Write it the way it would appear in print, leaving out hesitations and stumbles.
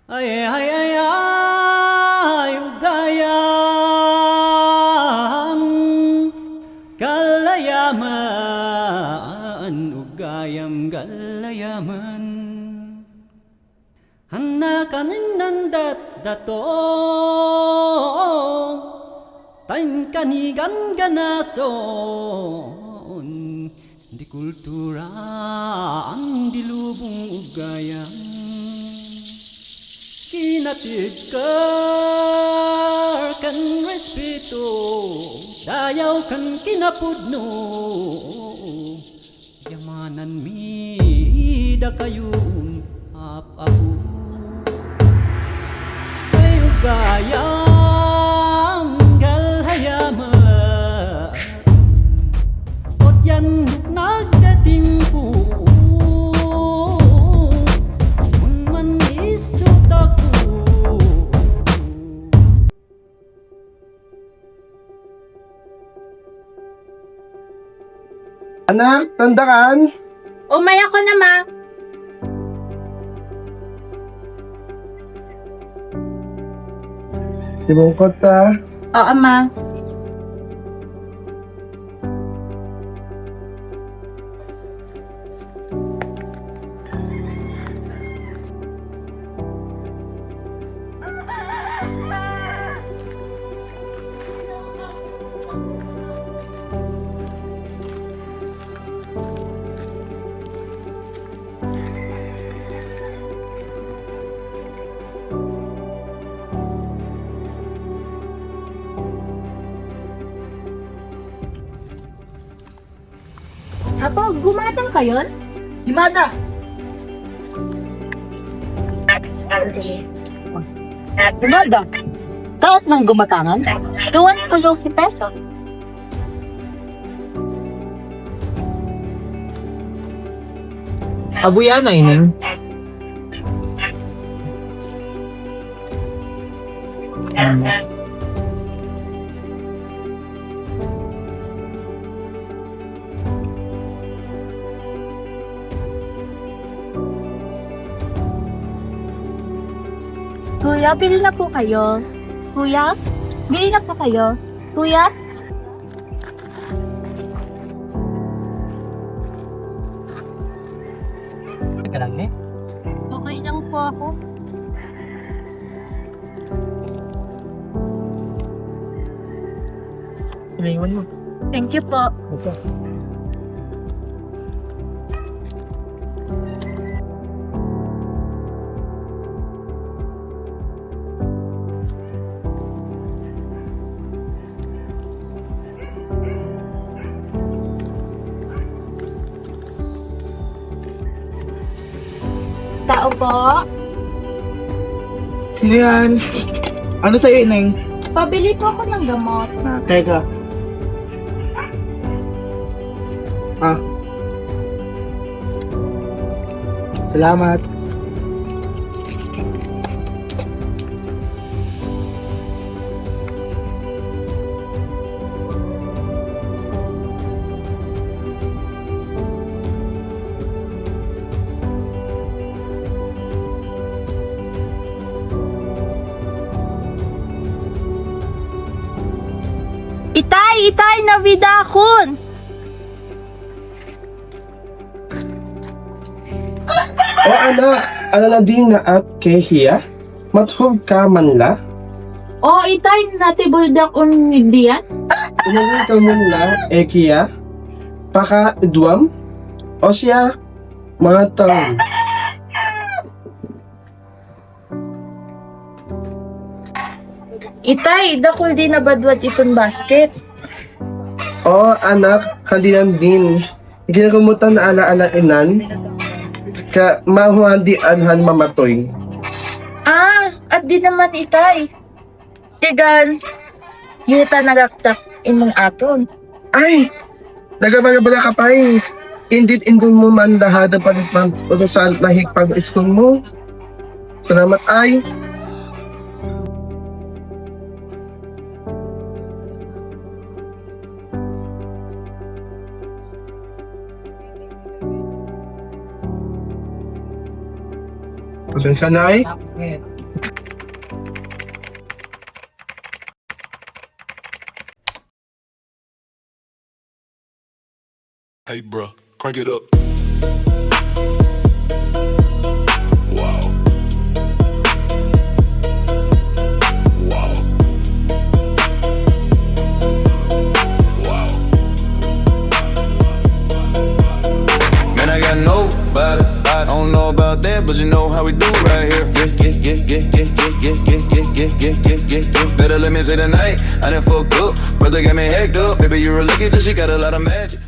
Ay, ay, ay, ay, ugayam, galayaman, ugayam, galayaman. Hanakan nandat dato, tan kanigan ganason, di kultura ang dilubong ugayam. Kinatigkar kan respeto, dayaw kan kinapudno, yamanan mi da kayong apapu. Ay ugayam galhayaman, ot yan nagdatimpo. Anak, tandakan. Umaya ko na, ma. Ibungkot ta. Oo, ma. Apo, gumatang kayon? Himada! Himada! Taot ng gumatangan? 20 peso. Abuyan na ining. Kuya, bili na po kayo. Kuya, bili na po kayo. Kuya? Teka lang eh. Okay lang po ako. Iniwan mo. Thank you po. Ito. Tao po. Sino yan? Ano sa'yo, Ineng? Pabili po ako ng gamot. Teka. Salamat. Itay, navidakon. O anak, ano na din na at kehiya? Mathog ka man la? O, itay, natibuldak diyan. Inangin ka man la, kiya? Paka idwam? O siya, mga taon. Itay, dakol di nabadwad itong basket. O anak, handinan din. Ginagumutan na ala-ala inan. Ka mahuhandi anhan mamatoy. Ah, at di naman itay. Tigan, yita nagaktak imong aton. Ay! Nagabagabala ka pa eh. Indit indun mo man dahada pa rin pang utosan nahigpag school mo. Salamat ay. Pasensya na ay. Hey, bruh, crank it up. Wow. Wow. Wow. Man, I got nobody. I don't know about that, but you know how we do right here. Better let me say tonight. I done fucked up, brother got me hacked up. Baby, you're a lucky that she got a lot of magic.